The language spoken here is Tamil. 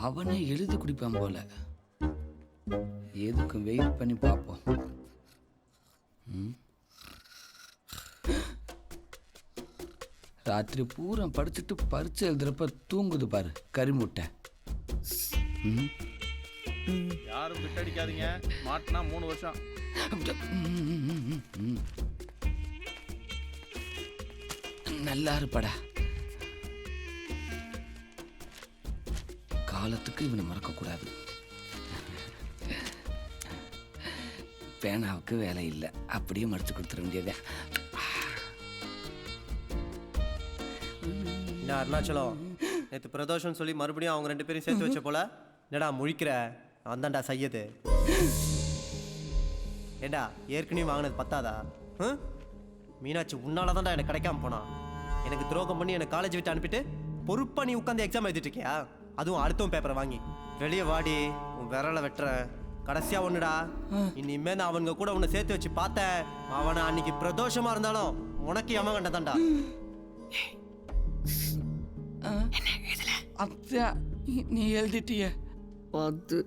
அவனே எழுதி குடிப்பான் போல. எதுக்கும் வெயிட் பண்ணி பார்ப்போம். ராத்திரி பூரா படிச்சுட்டு பரிச்சை எழுதுறப்ப தூங்குது பாரு கறிமுட்டை. யாரும் பிட் அடிக்காதீங்க, மாட்டினா 3 வருஷம். நல்லா இருப்படா. காலத்துக்கு இவனை மறக்கக்கூடாது. பேனாவுக்கு வேலை இல்லை, அப்படியே மடிச்சு கொடுத்துட வேண்டியதே. என்ன அருணாச்சலம், நேற்று பிரதோஷம் சொல்லி மறுபடியும் அவங்க 2 பேரையும் சேர்த்து வச்ச போல. என்னடா முழிக்கிற? அந்தாண்டா சையது. ஏண்டா ஏற்கனவே வாங்கினது பத்தாதா? மீனாட்சி உன்னால தான்டா எனக்கு கிடைக்காம போனா. எனக்கு துரோகம் பண்ணி எனக்கு காலேஜ் விட்டு அனுப்பிட்டு பொறுப்பா நீ உட்காந்து எக்ஸாம் எழுதிட்டு இருக்கியா? அதுவும் அடுத்தவன் பேப்பரை வாங்கி. வெளியே வாடி, உன் விரலை வெட்டுறேன். கடைசியா ஒண்ணுடா, இனிமே நான் அவனுங்க கூட உன்னை சேர்த்து வச்சு பார்த்தேன். அவனை அன்னைக்கு பிரதோஷமா இருந்தாலும் உனக்கு யம கண்டதான்டா. அத்தா நீ எழுதிட்டிய? அது